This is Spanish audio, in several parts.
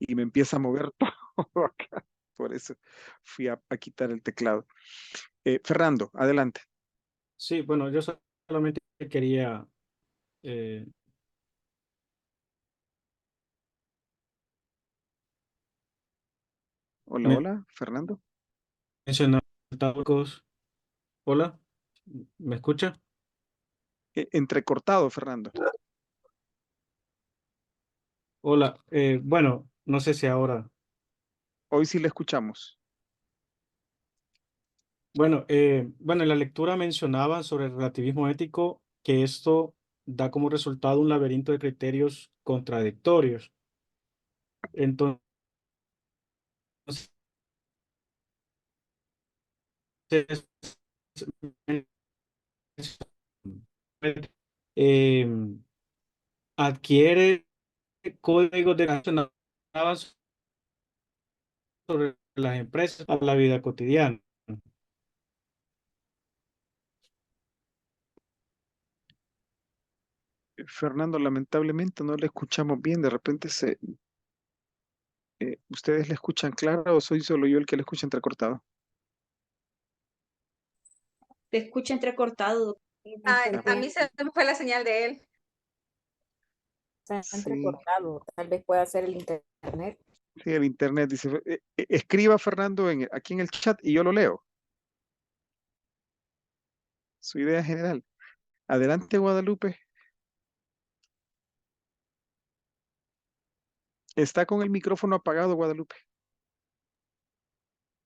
y me empieza a mover todo acá. Por eso fui a quitar el teclado. Fernando, adelante. Sí, bueno, yo solamente quería eh, Hola, hola, Fernando. mencionar tópicos. Hola, ¿me escucha? Entrecortado, Fernando. Hola, bueno, no sé si ahora. Hoy sí le escuchamos. Bueno, en la lectura mencionaban sobre el relativismo ético que esto da como resultado un laberinto de criterios contradictorios. Entonces, eh, adquiere códigos de relacionados sobre las empresas a la vida cotidiana. Fernando, lamentablemente no le escuchamos bien. De repente ¿ustedes le escuchan claro o soy solo yo el que le escucha entrecortado? Te escucha entrecortado. A A ver, mí se me fue la señal de él. Está sí, entrecortado, tal vez pueda ser el internet. sí, el internet dice, escriba Fernando aquí en el chat y yo lo leo. Su idea general. Adelante, Guadalupe. Está con el micrófono apagado, Guadalupe.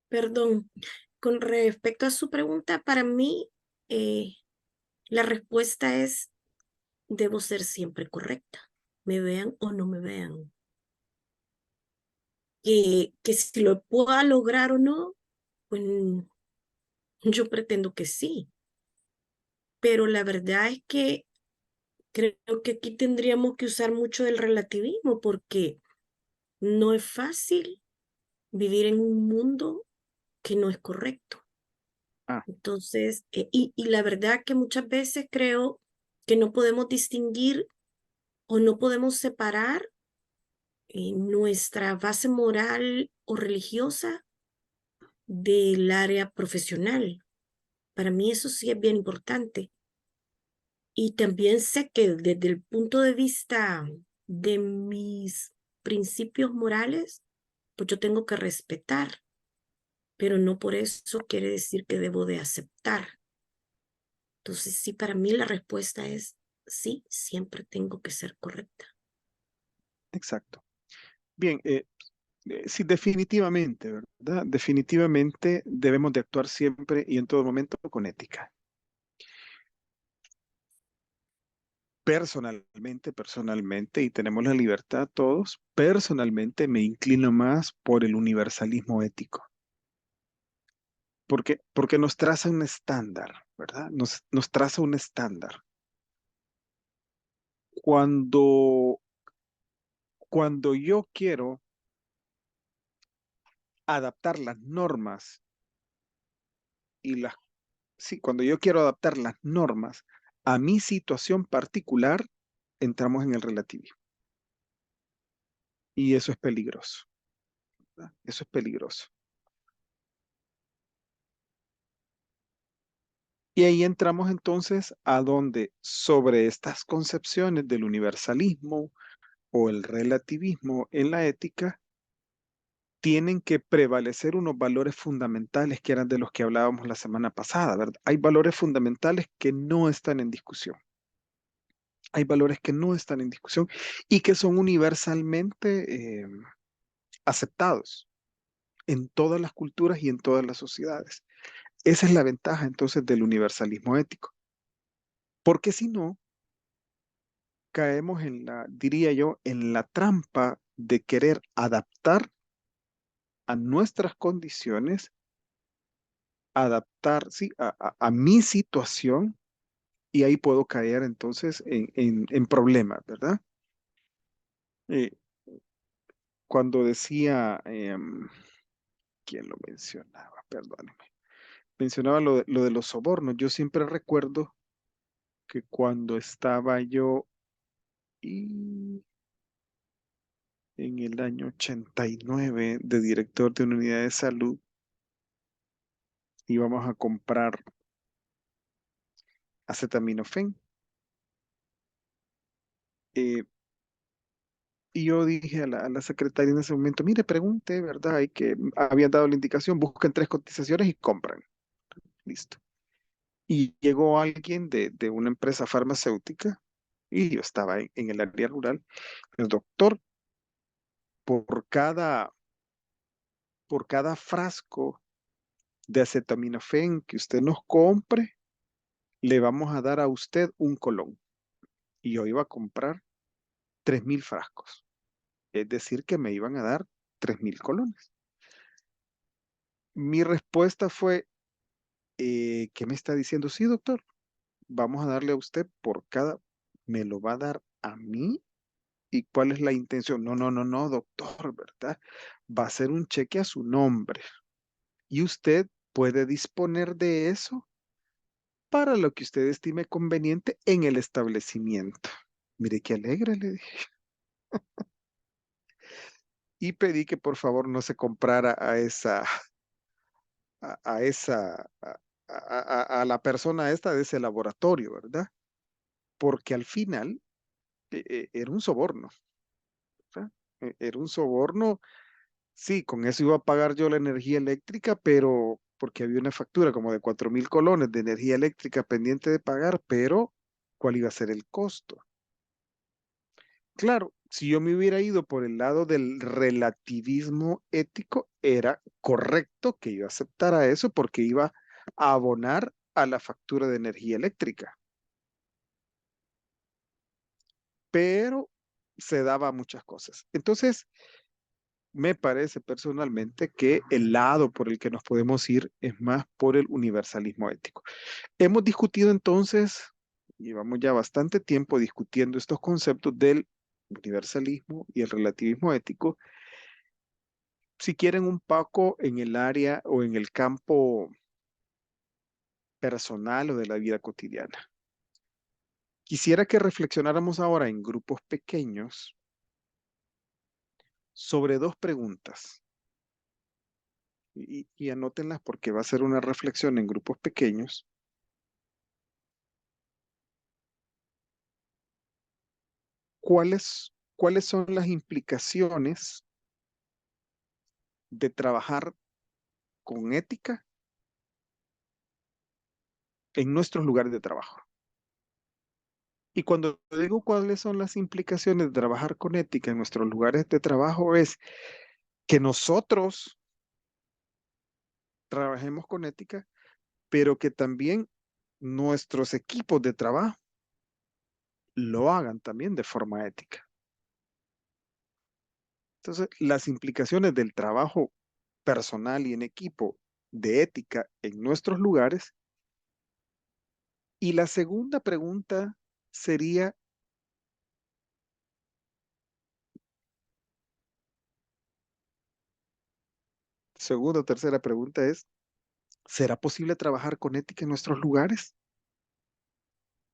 Perdón, con respecto a su pregunta, para mí la respuesta es, debo ser siempre correcta, me vean o no me vean. Que si lo pueda lograr o no, pues yo pretendo que sí, pero la verdad es que creo que aquí tendríamos que usar mucho del relativismo porque no es fácil vivir en un mundo que no es correcto. Ah, Entonces, y la verdad que muchas veces creo que no podemos distinguir o no podemos separar nuestra base moral o religiosa del área profesional. Para mí eso sí es bien importante. Y también sé que desde el punto de vista de mis principios morales, pues yo tengo que respetar, pero no por eso quiere decir que debo de aceptar. Entonces, sí, para mí la respuesta es sí, siempre tengo que ser correcta. exacto. Bien, sí, definitivamente, ¿verdad? Definitivamente debemos de actuar siempre y en todo momento con ética. Personalmente, y tenemos la libertad todos, personalmente me inclino más por el universalismo ético, porque nos traza un estándar, ¿verdad? Nos traza un estándar. Cuando, cuando yo quiero adaptar las normas y las, sí, cuando yo quiero adaptar las normas a mi situación particular, entramos en el relativismo. Y eso es peligroso, ¿verdad? Eso es peligroso. Y ahí entramos entonces a donde sobre estas concepciones del universalismo o el relativismo en la ética tienen que prevalecer unos valores fundamentales que eran de los que hablábamos la semana pasada, ¿verdad? Hay valores fundamentales que no están en discusión. Hay valores que no están en discusión y que son universalmente aceptados en todas las culturas y en todas las sociedades. Esa es la ventaja entonces del universalismo ético, porque si no, caemos en la, diría yo, en la trampa de querer adaptar a nuestras condiciones, adaptar, sí, a mi situación, y ahí puedo caer entonces en problemas, ¿verdad? Eh, cuando decía, ¿quién lo mencionaba? Perdóneme. Mencionaba lo de los sobornos. Yo siempre recuerdo que cuando estaba yo, y en el año 89 de director de una unidad de salud. Íbamos a comprar acetaminofén. Eh, y yo dije a la secretaria en ese momento, mire, pregunte, ¿verdad? Hay que, habían dado la indicación, busquen 3 cotizaciones y compren. Listo. Y llegó alguien de una empresa farmacéutica y yo estaba en el área rural. El doctor, por cada, por cada frasco de acetaminofén que usted nos compre, le vamos a dar a usted un colón. Y yo iba a comprar 3,000 frascos. Es decir, que me iban a dar 3,000 colones. Mi respuesta fue, ¿qué me está diciendo? Sí, doctor, vamos a darle a usted por cada, ¿me lo va a dar a mí? ¿Y cuál es la intención? No, no, no, no, doctor, ¿verdad? Va a ser un cheque a su nombre y usted puede disponer de eso para lo que usted estime conveniente en el establecimiento. Mire qué alegre, le dije. Y pedí que por favor no se comprara a esa, a la persona esta de ese laboratorio, ¿verdad? Porque al final era un soborno, ¿verdad? Era un soborno. Sí, con eso iba a pagar yo la energía eléctrica, pero porque había una factura como de 4,000 colones de energía eléctrica pendiente de pagar, pero ¿cuál iba a ser el costo? Claro, si yo me hubiera ido por el lado del relativismo ético, era correcto que yo aceptara eso porque iba a abonar a la factura de energía eléctrica, pero se daba muchas cosas. Entonces, me parece personalmente que el lado por el que nos podemos ir es más por el universalismo ético. Hemos discutido entonces, llevamos ya bastante tiempo discutiendo estos conceptos del universalismo y el relativismo ético. Si quieren un poco en el área o en el campo personal o de la vida cotidiana. Quisiera que reflexionáramos ahora en grupos pequeños sobre 2 preguntas y anótenlas porque va a ser una reflexión en grupos pequeños. ¿Cuáles son las implicaciones de trabajar con ética en nuestros lugares de trabajo? Y cuando digo cuáles son las implicaciones de trabajar con ética en nuestros lugares de trabajo es que nosotros trabajemos con ética, pero que también nuestros equipos de trabajo lo hagan también de forma ética. Entonces, las implicaciones del trabajo personal y en equipo de ética en nuestros lugares. Y la segunda pregunta sería, segunda o tercera pregunta es, ¿será posible trabajar con ética en nuestros lugares?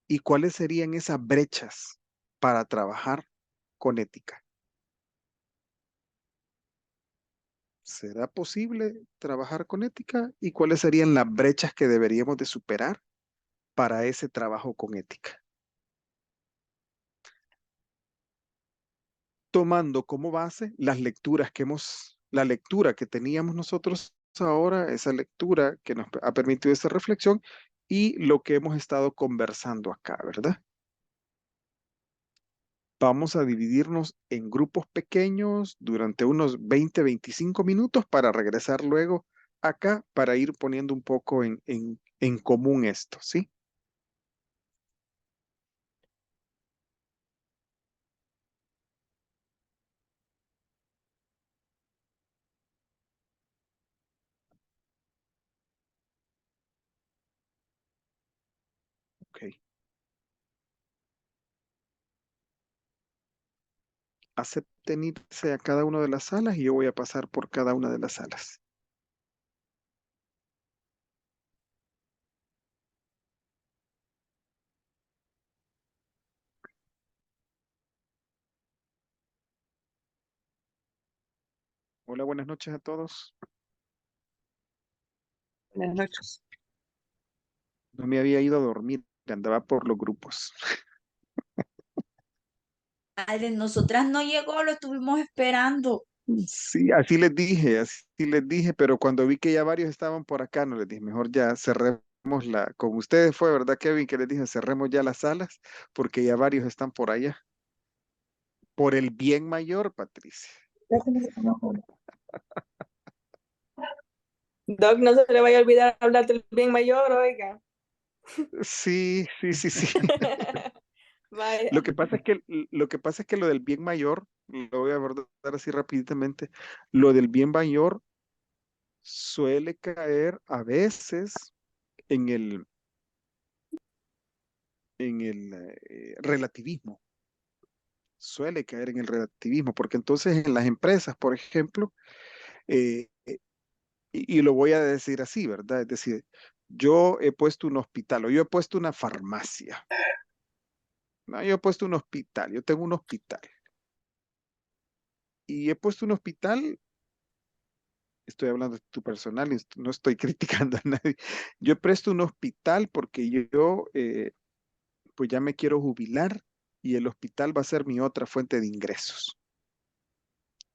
¿Y cuáles serían esas brechas para trabajar con ética? ¿Será posible trabajar con ética? ¿Y cuáles serían las brechas que deberíamos de superar para ese trabajo con ética? Tomando como base las lecturas la lectura que teníamos nosotros ahora, esa lectura que nos ha permitido esta reflexión y lo que hemos estado conversando acá, ¿verdad? Vamos a dividirnos en grupos pequeños durante unos 20-25 minutos para regresar luego acá para ir poniendo un poco en común esto, ¿sí? Ok. Acepten irse a cada una de las salas y yo voy a pasar por cada una de las salas. Hola, buenas noches a todos. Buenas noches. No me había ido a dormir, andaba por los grupos. Al de nosotras no llegó, lo estuvimos esperando. Sí, así les dije, pero cuando vi que ya varios estaban por acá, no les dije, mejor ya cerremos con ustedes fue, ¿verdad, Kevin? Que les dije, cerremos ya las salas, porque ya varios están por allá. Por el bien mayor, Patricia. Doc, no se le vaya a olvidar hablar del bien mayor, oiga. Sí, sí, sí, sí. Vaya. Lo que pasa es que lo del bien mayor, lo voy a abordar así rapiditamente, lo del bien mayor suele caer a veces en el relativismo. Suele caer en el relativismo, porque entonces en las empresas, por ejemplo, y lo voy a decir así, ¿verdad? Es decir, yo he puesto un hospital o yo he puesto una farmacia, ¿no? Yo he puesto un hospital, yo tengo un hospital. Y he puesto un hospital, estoy hablando de tu personal, no estoy criticando a nadie. Yo he puesto un hospital porque yo pues ya me quiero jubilar y el hospital va a ser mi otra fuente de ingresos.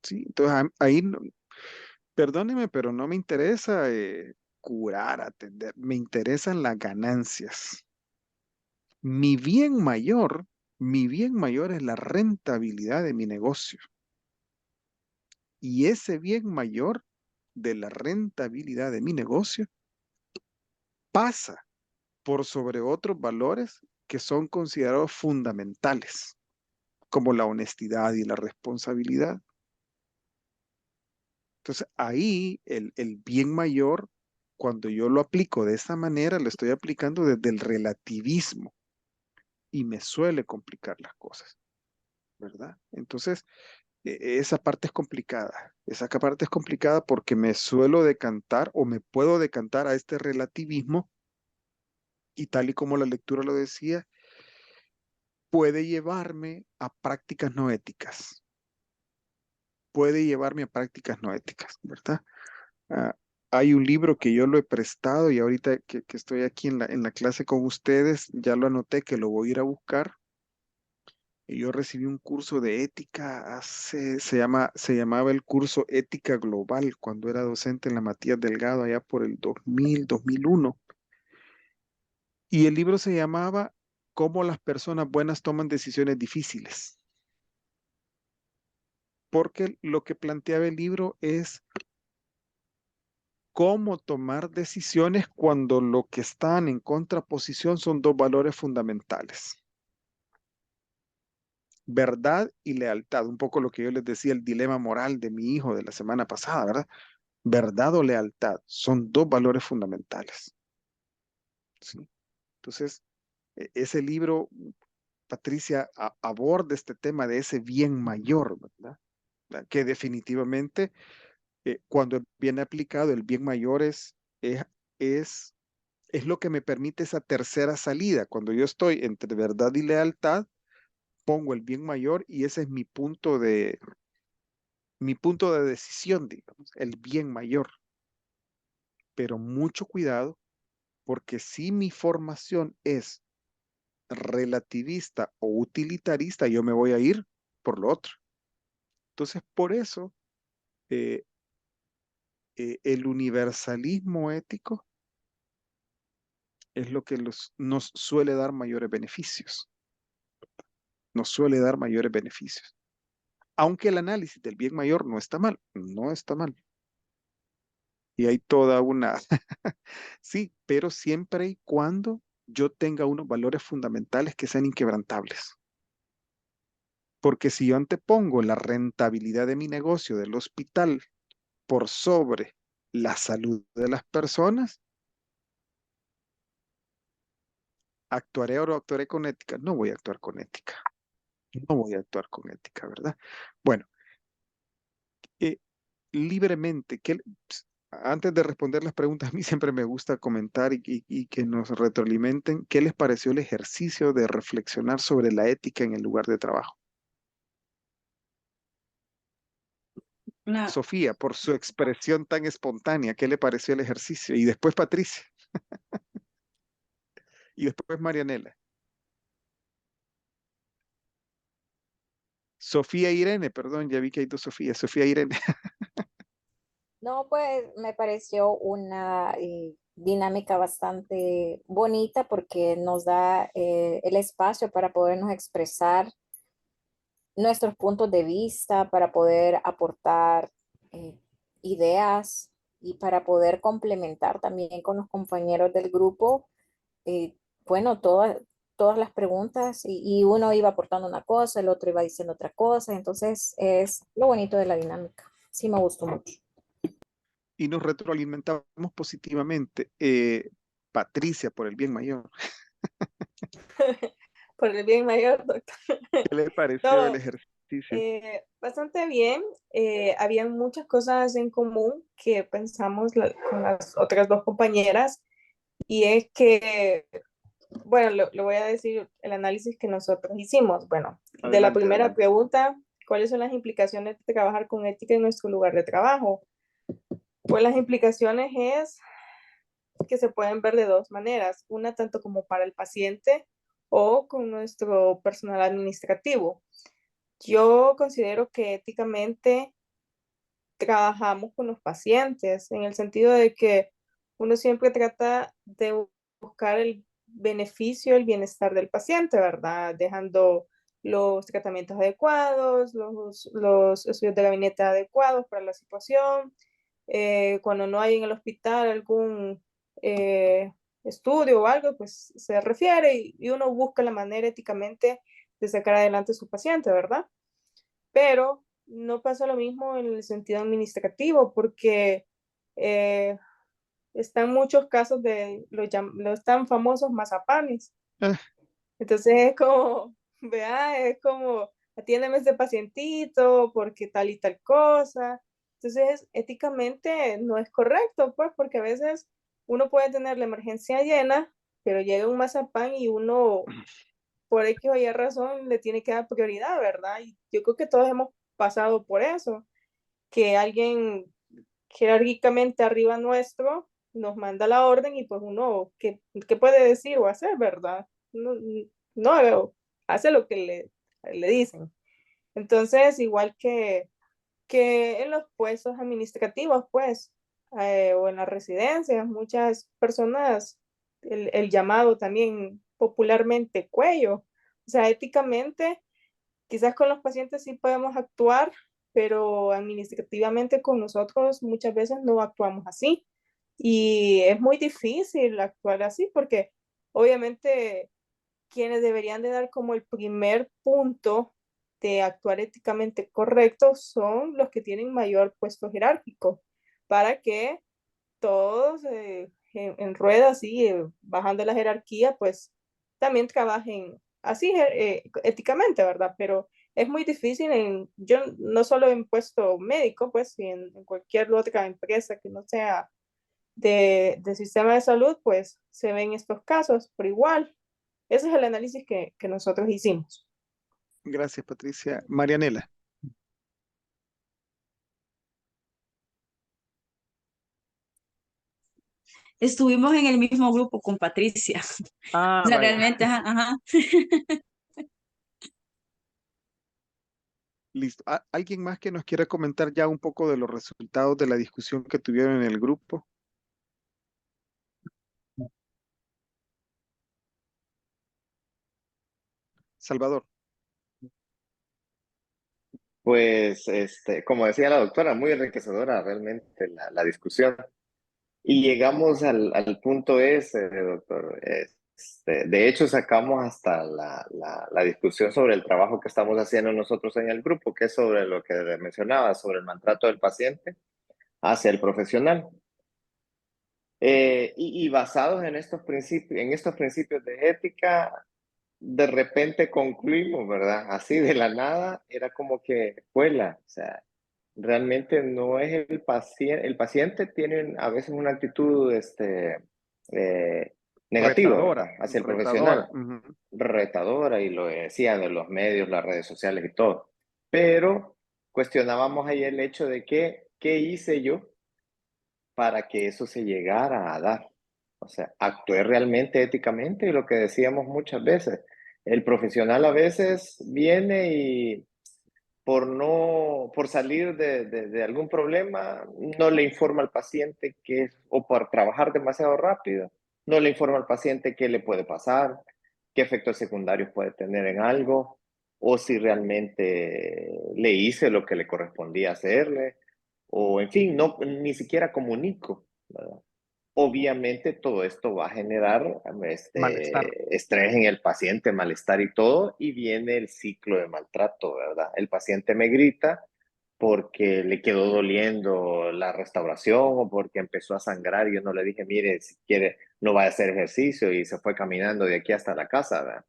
¿Sí? Entonces ahí, perdóneme, pero no me interesa curar, atender, me interesan las ganancias. Mi bien mayor, mi bien mayor es la rentabilidad de mi negocio. Y ese bien mayor de la rentabilidad de mi negocio pasa por sobre otros valores que son considerados fundamentales, como la honestidad y la responsabilidad. Entonces, ahí el bien mayor, cuando yo lo aplico de esa manera, lo estoy aplicando desde el relativismo y me suele complicar las cosas, ¿verdad? Entonces, esa parte es complicada. Esa parte es complicada porque me suelo decantar o me puedo decantar a este relativismo y tal y como la lectura lo decía, puede llevarme a prácticas no éticas. Puede llevarme a prácticas no éticas, ¿verdad? Ah, hay un libro que yo lo he prestado y ahorita que estoy aquí en la clase con ustedes, ya lo anoté que lo voy a ir a buscar. Y yo recibí un curso de ética se llamaba el curso Ética Global cuando era docente en la Matías Delgado allá por el 2001. Y el libro se llamaba Cómo las personas buenas toman decisiones difíciles. Porque lo que planteaba el libro es cómo tomar decisiones cuando lo que están en contraposición son dos valores fundamentales. Verdad y lealtad, un poco lo que yo les decía, el dilema moral de mi hijo de la semana pasada, ¿verdad? Verdad o lealtad son dos valores fundamentales. ¿Sí? Entonces, ese libro, Patricia, aborda este tema de ese bien mayor, ¿verdad? Que definitivamente, cuando viene aplicado, el bien mayor es, es lo que me permite esa tercera salida. Cuando yo estoy entre verdad y lealtad, pongo el bien mayor y ese es mi punto de decisión, digamos, el bien mayor. Pero mucho cuidado, porque si mi formación es relativista o utilitarista, yo me voy a ir por lo otro. Entonces, por eso, eh, el universalismo ético es lo que nos suele dar mayores beneficios. Nos suele dar mayores beneficios. Aunque el análisis del bien mayor no está mal, no está mal. Y hay toda una, sí, pero siempre y cuando yo tenga unos valores fundamentales que sean inquebrantables. Porque si yo antepongo la rentabilidad de mi negocio del hospital por sobre la salud de las personas, ¿actuaré o no actuaré con ética? No voy a actuar con ética. No voy a actuar con ética, ¿verdad? Bueno, eh, libremente, antes de responder las preguntas, a mí siempre me gusta comentar y que nos retroalimenten qué les pareció el ejercicio de reflexionar sobre la ética en el lugar de trabajo. Sofía, por su expresión tan espontánea. ¿Qué le pareció el ejercicio? Y después Patricia. Y después Marianela. Sofía Irene, perdón, ya vi que hay dos Sofías. Sofía Irene. No, pues me pareció una dinámica bastante bonita porque nos da el espacio para podernos expresar nuestros puntos de vista, para poder aportar eh, ideas y para poder complementar también con los compañeros del grupo. eh, bueno, todas las preguntas y uno iba aportando una cosa, el otro iba diciendo otra cosa, entonces es lo bonito de la dinámica. Sí, me gustó mucho. Y nos retroalimentamos positivamente. Patricia, por el bien mayor. Por el bien mayor, doctor. ¿Qué le pareció el No, ejercicio? bastante bien. Habían muchas cosas en común que pensamos con las otras dos compañeras y es que, bueno, lo voy a decir el análisis que nosotros hicimos. Bueno, de la Adelante, primera adelante. pregunta, ¿cuáles son las implicaciones de trabajar con ética en nuestro lugar de trabajo? Pues las implicaciones es que se pueden ver de dos maneras, una tanto como para el paciente o con nuestro personal administrativo. Yo considero que éticamente trabajamos con los pacientes en el sentido de que uno siempre trata de buscar el beneficio, el bienestar del paciente, ¿verdad? Dejando los tratamientos adecuados, los estudios de gabinete adecuados para la situación. Cuando no hay en el hospital algún estudio o algo, pues se refiere y uno busca la manera éticamente de sacar adelante a su paciente, ¿verdad? Pero no pasa lo mismo en el sentido administrativo porque eh, están muchos casos de los tan famosos mazapanes. Ah, Entonces es como, vea, es como, atiéndeme a este pacientito porque tal y tal cosa. Entonces, éticamente no es correcto, pues, porque a veces uno puede tener la emergencia llena, pero llega un mazapán y uno por X o Y razón le tiene que dar prioridad, ¿verdad? Y yo creo que todos hemos pasado por eso, que alguien jerárquicamente arriba nuestro nos manda la orden y pues uno, ¿qué puede decir o hacer, verdad? No, no hace lo que le dicen. Entonces, igual que en los puestos administrativos, pues, o en las residencias, muchas personas, el llamado también popularmente cuello. O sea, éticamente, quizás con los pacientes sí podemos actuar, pero administrativamente con nosotros muchas veces no actuamos así. Y es muy difícil actuar así porque obviamente quienes deberían de dar como el primer punto de actuar éticamente correcto son los que tienen mayor puesto jerárquico para que todos en ruedas y bajando la jerarquía, pues también trabajen así éticamente, ¿verdad? Pero es muy difícil yo no solo en puesto médico, pues, y en cualquier otra empresa que no sea de sistema de salud, pues se ven estos casos, pero igual, ese es el análisis que nosotros hicimos. gracias, Patricia. Marianela. Estuvimos en el mismo grupo con Patricia. Ah, O sea, vaya. realmente, ajá, ajá. Listo. ¿Alguien más que nos quiera comentar ya un poco de los resultados de la discusión que tuvieron en el grupo? Salvador. Pues, como decía la doctora, muy enriquecedora realmente la discusión. Y llegamos al punto ese, doctor. De hecho, sacamos hasta la discusión sobre el trabajo que estamos haciendo nosotros en el grupo, que es sobre lo que mencionaba, sobre el maltrato del paciente hacia el profesional. Y basados en estos principios de ética, de repente concluimos, ¿verdad? Así de la nada, era como que vuela, o sea, realmente no es el paciente tiene a veces una actitud eh, negativa, Retadora, ¿verdad? Hacia el retadora. profesional, Ujú. retadora, y lo decían de los medios, las redes sociales y todo. Pero cuestionábamos ahí el hecho de que, ¿qué hice yo para que eso se llegara a dar? O sea, actué realmente éticamente, y lo que decíamos muchas veces, el profesional a veces viene y por salir de algún problema, no le informa al paciente o por trabajar demasiado rápido, no le informa al paciente qué le puede pasar, qué efectos secundarios puede tener en algo, o si realmente le hice lo que le correspondía hacerle, o en fin, no, ni siquiera comunico, ¿verdad? Obviamente todo esto va a generar Malestar. estrés en el paciente, malestar y todo, y viene el ciclo de maltrato, ¿verdad? El paciente me grita porque le quedó doliendo la restauración o porque empezó a sangrar y yo no le dije, mire, si quiere, no vaya a hacer ejercicio, y se fue caminando de aquí hasta la casa, ¿verdad?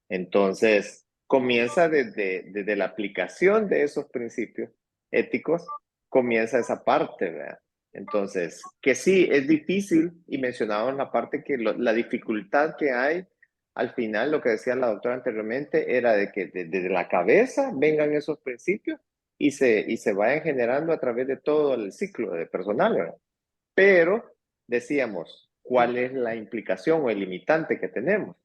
Entonces, comienza desde la aplicación de esos principios éticos, comienza esa parte, ¿verdad? Entonces, que sí, es difícil, y mencionábamos la parte que la dificultad que hay al final, lo que decía la doctora anteriormente, era de que desde la cabeza vengan esos principios y se vayan generando a través de todo el ciclo de personal, ¿verdad? Pero decíamos, ¿cuál es la implicación o el limitante que tenemos?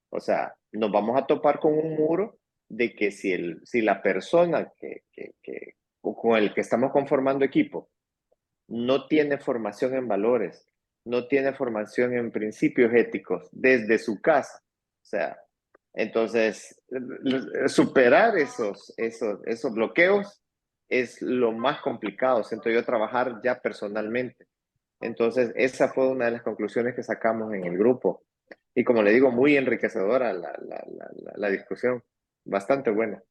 O sea, nos vamos a topar con un muro de que si la persona con el que estamos conformando equipo no tiene formación en valores, no tiene formación en principios éticos desde su casa. O sea, entonces, superar esos bloqueos es lo más complicado, siento yo, trabajar ya personalmente. Entonces, esa fue una de las conclusiones que sacamos en el grupo. Y como le digo, muy enriquecedora la discusión, bastante buena.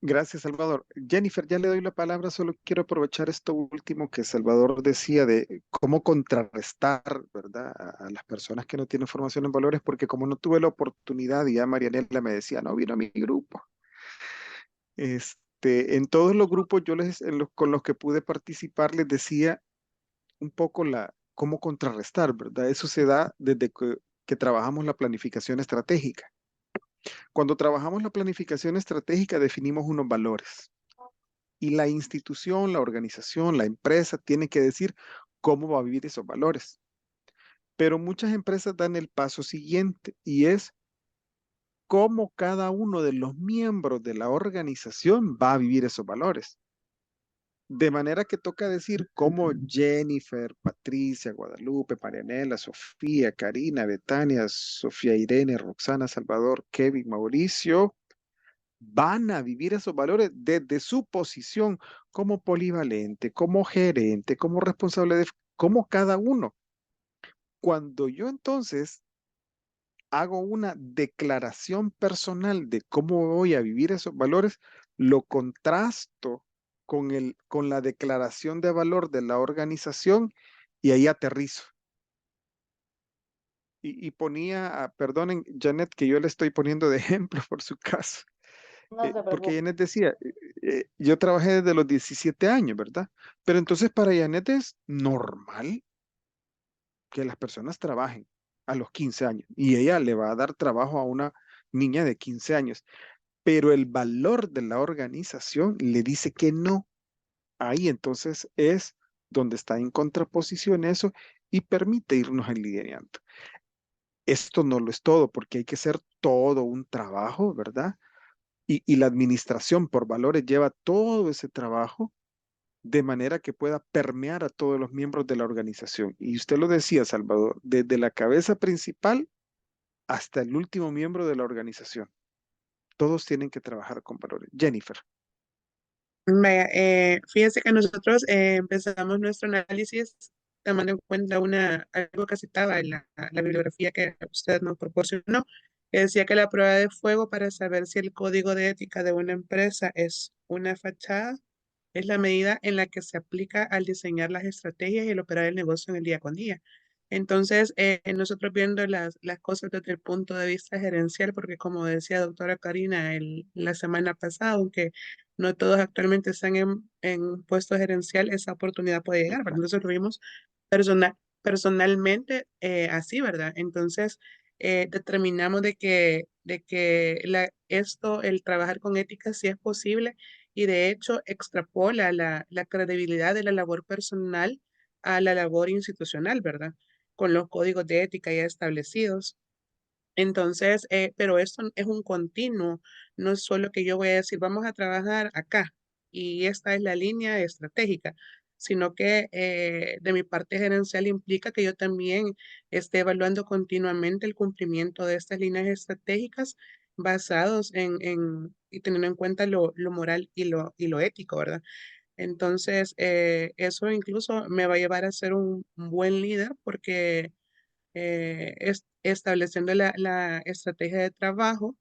Gracias, Salvador. Jennifer, ya le doy la palabra, solo quiero aprovechar esto último que Salvador decía de cómo contrarrestar, ¿verdad?, a las personas que no tienen formación en valores, porque como no tuve la oportunidad, y ya Marianela me decía, no vino a mi grupo. En todos los grupos con los que pude participar les decía un poco cómo contrarrestar, ¿verdad? Eso se da desde que trabajamos la planificación estratégica. Cuando trabajamos la planificación estratégica definimos unos valores. Y la institución, la organización, la empresa tiene que decir cómo va a vivir esos valores. Pero muchas empresas dan el paso siguiente, y es cómo cada uno de los miembros de la organización va a vivir esos valores. De manera que toca decir cómo Jennifer, Patricia, Guadalupe, Marianela, Sofía, Karina, Betania, Sofía Irene, Roxana, Salvador, Kevin, Mauricio, van a vivir esos valores desde su posición como polivalente, como gerente, como responsable como cada uno. Cuando yo entonces hago una declaración personal de cómo voy a vivir esos valores, lo contrasto con la declaración de valor de la organización, y ahí aterrizo. Y ponía, perdonen, Janet, que yo le estoy poniendo de ejemplo por su caso. No se Porque preocupe. Janet decía, yo trabajé desde los 17 años, ¿verdad? Pero entonces para Janet es normal que las personas trabajen a los 15 años, y ella le va a dar trabajo a una niña de 15 años, pero el valor de la organización le dice que no. Ahí entonces es donde está en contraposición eso, y permite irnos alineando. Esto no lo es todo, porque hay que hacer todo un trabajo, ¿verdad? Y la administración por valores lleva todo ese trabajo de manera que pueda permear a todos los miembros de la organización. Y usted lo decía, Salvador, desde la cabeza principal hasta el último miembro de la organización. Todos tienen que trabajar con valores. Jennifer. Vaya, fíjese que nosotros empezamos nuestro análisis tomando en cuenta algo que citaba en la bibliografía que usted nos proporcionó, que decía que la prueba de fuego para saber si el código de ética de una empresa es una fachada es la medida en la que se aplica al diseñar las estrategias y el operar el negocio en el día con día. Entonces, nosotros viendo las cosas desde el punto de vista gerencial, porque como decía doctora Karina la semana pasada, aunque no todos actualmente están en puesto gerencial, esa oportunidad puede llegar, ¿verdad? Entonces lo vimos personalmente así, ¿verdad? Entonces, determinamos de que el trabajar con ética sí es posible, y de hecho extrapola la credibilidad de la labor personal a la labor institucional, ¿verdad? Con los códigos de ética ya establecidos. Entonces, pero esto es un continuo, no es solo que yo voy a decir, vamos a trabajar acá y esta es la línea estratégica, sino que de mi parte gerencial implica que yo también esté evaluando continuamente el cumplimiento de estas líneas estratégicas basados y teniendo en cuenta lo moral y lo ético, ¿verdad? Entonces, eso incluso me va a llevar a ser un buen líder porque estableciendo la estrategia de trabajo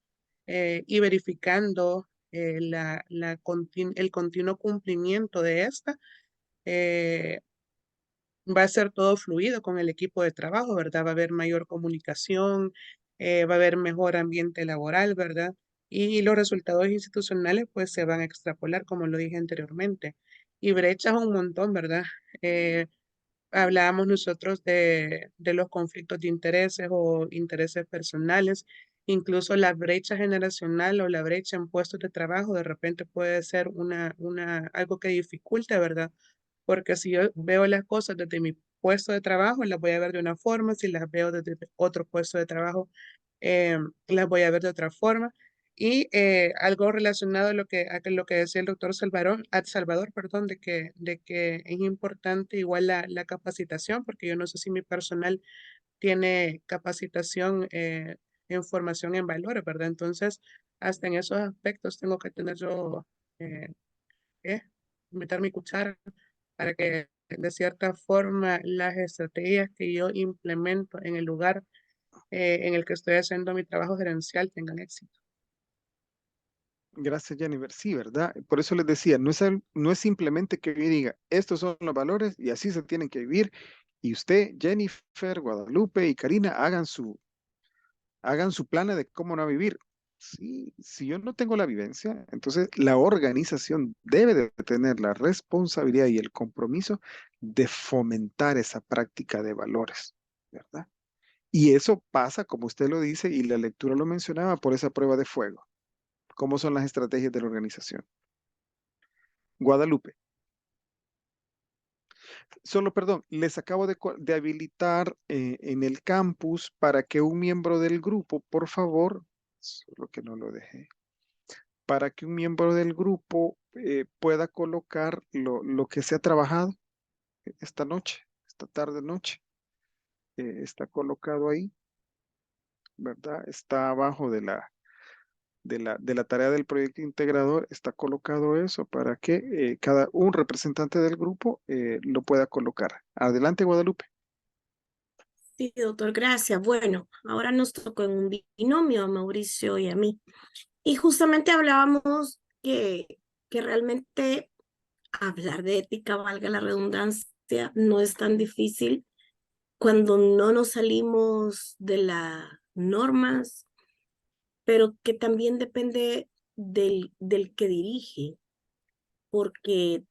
y verificando el continuo cumplimiento de esta, eh, va a ser todo fluido con el equipo de trabajo, ¿verdad? Va a haber mayor comunicación, va a haber mejor ambiente laboral, ¿verdad? Y los resultados institucionales pues se van a extrapolar, como lo dije anteriormente. Y brechas un montón, ¿verdad? Hablábamos nosotros de los conflictos de intereses o intereses personales, incluso la brecha generacional o la brecha en puestos de trabajo de repente puede ser algo que dificulte, ¿verdad? Porque si yo veo las cosas desde mi puesto de trabajo, las voy a ver de una forma, si las veo desde otro puesto de trabajo, las voy a ver de otra forma. Y algo relacionado a lo que decía el doctor Salvador, perdón, de que es importante igual la capacitación, porque yo no sé si mi personal tiene capacitación en formación en valores, ¿verdad? Entonces, hasta en esos aspectos tengo que tener yo, eh, eh, meter mi cuchara para que de cierta forma las estrategias que yo implemento en el lugar en el que estoy haciendo mi trabajo gerencial tengan éxito. Gracias, Jennifer. Sí, ¿verdad? Por eso les decía, no es simplemente que yo diga, estos son los valores y así se tienen que vivir. Y usted, Jennifer, Guadalupe y Karina, hagan su plan de cómo no vivir. Sí, si yo no tengo la vivencia, entonces la organización debe de tener la responsabilidad y el compromiso de fomentar esa práctica de valores, ¿verdad? Y eso pasa, como usted lo dice, y la lectura lo mencionaba, por esa prueba de fuego. ¿Cómo son las estrategias de la organización? Guadalupe. Solo, perdón, les acabo de habilitar en el campus para que un miembro del grupo, por favor, solo que no lo dejé, para que un miembro del grupo pueda colocar lo que se ha trabajado esta noche, esta tarde noche. Está colocado ahí, ¿verdad? Está abajo de la tarea del proyecto integrador, está colocado eso para que cada un representante del grupo lo pueda colocar. Adelante, Guadalupe. Sí, doctor, gracias. Bueno, ahora nos tocó en un binomio a Mauricio y a mí. Y justamente hablábamos que realmente hablar de ética, valga la redundancia, no es tan difícil cuando no nos salimos de las normas, pero que también depende del que dirige, porque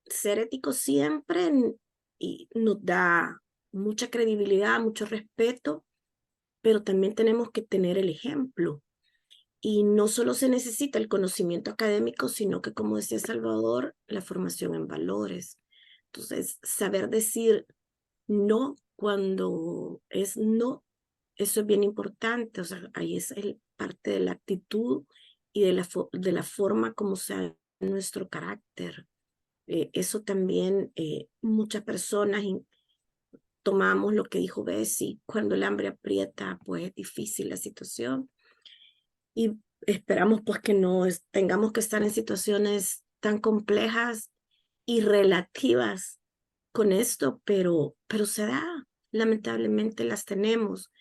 ser ético siempre y nos da mucha credibilidad, mucho respeto, pero también tenemos que tener el ejemplo. Y no solo se necesita el conocimiento académico, sino que, como decía Salvador, la formación en valores. Entonces, saber decir no cuando es no, eso es bien importante. O sea, ahí es parte de la actitud y de la forma como sea nuestro carácter. Eso también muchas personas tomamos lo que dijo Bessie, cuando el hambre aprieta, pues es difícil la situación. Y esperamos pues que no tengamos que estar en situaciones tan complejas y relativas con esto, pero se da, lamentablemente las tenemos.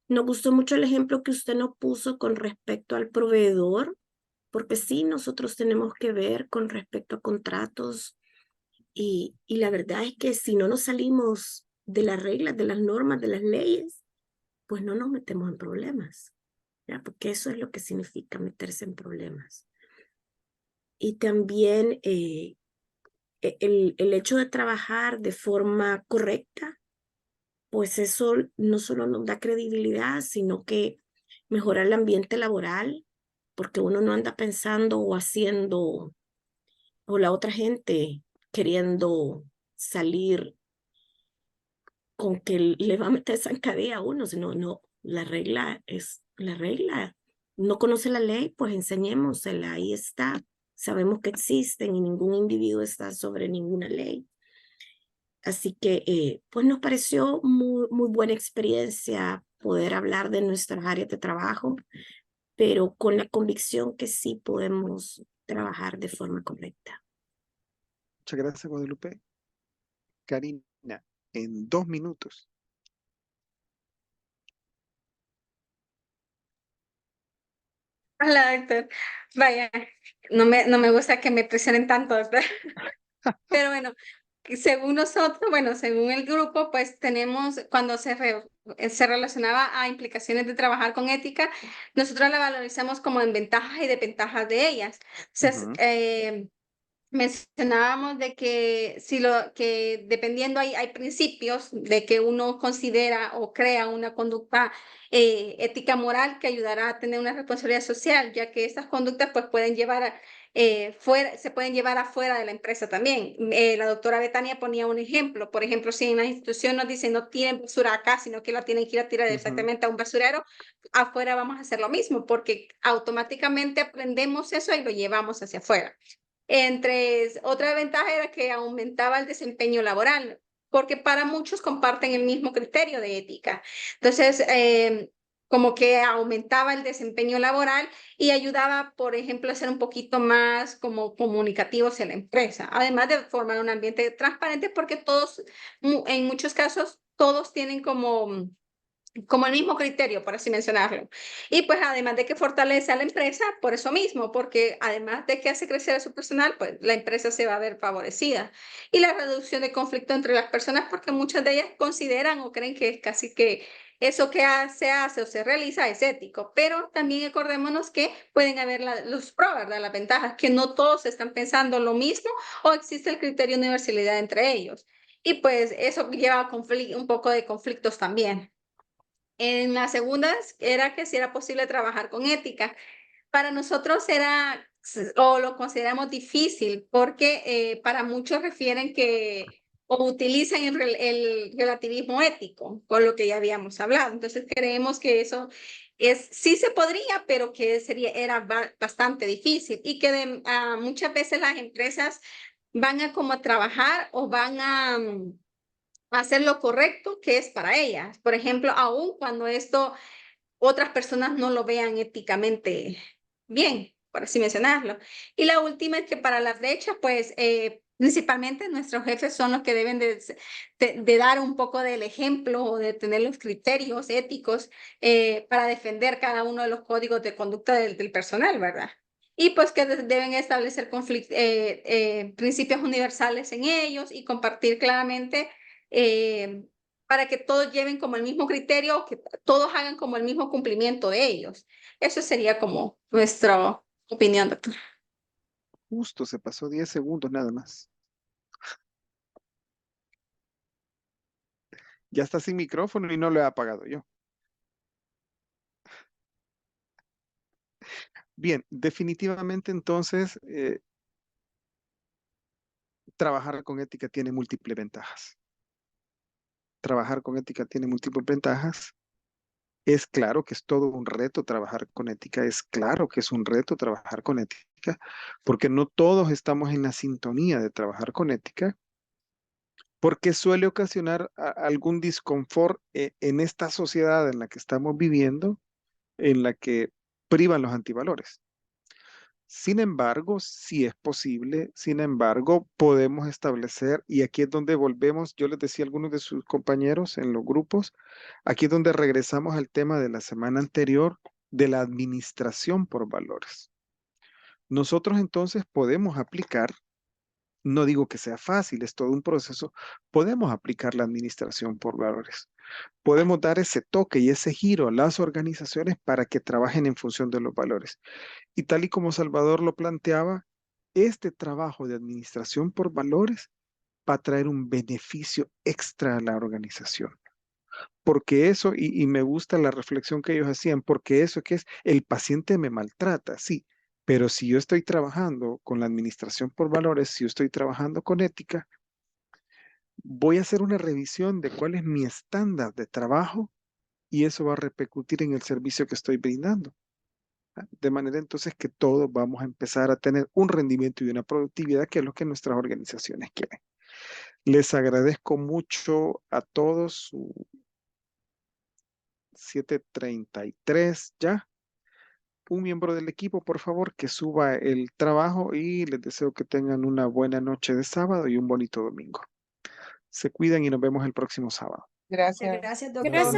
Nos gustó mucho el ejemplo que usted nos puso con respecto al proveedor, porque sí, nosotros tenemos que ver con respecto a contratos y la verdad es que si no nos salimos de las reglas, de las normas, de las leyes, pues no nos metemos en problemas. ¿Ya? Porque eso es lo que significa meterse en problemas. Y también el hecho de trabajar de forma correcta, pues eso no solo nos da credibilidad, sino que mejora el ambiente laboral, porque uno no anda pensando o haciendo o la otra gente queriendo salir con que le va a meter zancadilla a uno, sino no, la regla es la regla. No conoce la ley, pues enseñémosela, ahí está. Sabemos que existen y ningún individuo está sobre ninguna ley. Así que, pues nos pareció muy buena experiencia poder hablar de nuestras áreas de trabajo, pero con la convicción que sí podemos trabajar de forma correcta. Muchas gracias, Guadalupe. Karina, en 2 minutos. Hola, doctor. Vaya, no me gusta que me presionen tanto, ¿verdad? Pero bueno, según nosotros, bueno, según el grupo, pues tenemos, cuando se relacionaba a implicaciones de trabajar con ética, nosotros la valorizamos como en ventajas y desventajas de ellas. Entonces, mencionábamos de que que dependiendo hay principios de que uno considera o crea una conducta ética moral que ayudará a tener una responsabilidad social, ya que estas conductas pues pueden llevar se pueden llevar afuera de la empresa también. La doctora Betania ponía un ejemplo, por ejemplo, si en la institución nos dicen no tienen basura acá, sino que la tienen que ir a tirar exactamente a un basurero, afuera vamos a hacer lo mismo, porque automáticamente aprendemos eso y lo llevamos hacia afuera. Otra ventaja era que aumentaba el desempeño laboral, porque para muchos comparten el mismo criterio de ética. Entonces, como que aumentaba el desempeño laboral y ayudaba, por ejemplo, a ser un poquito más como comunicativos en la empresa, además de formar un ambiente transparente, porque todos, en muchos casos, todos tienen como el mismo criterio, por así mencionarlo. Y pues además de que fortalece a la empresa, por eso mismo, porque además de que hace crecer a su personal, pues la empresa se va a ver favorecida. Y la reducción de conflicto entre las personas, porque muchas de ellas consideran o creen que es casi que eso que se hace o se realiza es ético, pero también acordémonos que pueden haber los pros, ¿verdad? Las ventajas, que no todos están pensando lo mismo o existe el criterio de universalidad entre ellos. Y pues eso lleva a un poco de conflictos también. En la segunda era que si era posible trabajar con ética. Para nosotros o lo consideramos difícil, porque para muchos refieren que o utilizan el relativismo ético, con lo que ya habíamos hablado. Entonces creemos que eso sí se podría, pero que era bastante difícil y que muchas veces las empresas van a como a trabajar o van a hacer lo correcto que es para ellas. Por ejemplo, aún cuando otras personas no lo vean éticamente bien, por así mencionarlo. Y la última es que para las brechas, pues principalmente nuestros jefes son los que deben de dar un poco del ejemplo o de tener los criterios éticos para defender cada uno de los códigos de conducta del personal, ¿verdad? Y pues que deben establecer principios universales en ellos y compartir claramente para que todos lleven como el mismo criterio, que todos hagan como el mismo cumplimiento de ellos. Eso sería como nuestra opinión, doctor. Justo se pasó 10 segundos nada más. Ya está sin micrófono y no lo he apagado yo. Bien, definitivamente entonces trabajar con ética tiene múltiples ventajas. Trabajar con ética tiene múltiples ventajas. Es claro que es todo un reto trabajar con ética, es claro que es un reto trabajar con ética, porque no todos estamos en la sintonía de trabajar con ética, porque suele ocasionar algún disconfort en esta sociedad en la que estamos viviendo, en la que privan los antivalores. Sin embargo, sí es posible, sin embargo, podemos establecer, y aquí es donde volvemos, yo les decía a algunos de sus compañeros en los grupos, aquí es donde regresamos al tema de la semana anterior de la administración por valores. Nosotros entonces podemos aplicar, no digo que sea fácil, es todo un proceso, podemos aplicar la administración por valores. Podemos dar ese toque y ese giro a las organizaciones para que trabajen en función de los valores. Y tal y como Salvador lo planteaba, este trabajo de administración por valores va a traer un beneficio extra a la organización. Porque eso, y me gusta la reflexión que ellos hacían, porque eso que es, el paciente me maltrata, sí, Pero si yo estoy trabajando con la administración por valores, si yo estoy trabajando con ética, voy a hacer una revisión de cuál es mi estándar de trabajo y eso va a repercutir en el servicio que estoy brindando. De manera entonces que todos vamos a empezar a tener un rendimiento y una productividad que es lo que nuestras organizaciones quieren. Les agradezco mucho a todos. 7:33 ya. Un miembro del equipo, por favor, que suba el trabajo y les deseo que tengan una buena noche de sábado y un bonito domingo. Se cuidan y nos vemos el próximo sábado. Gracias. Gracias, doctor. Gracias.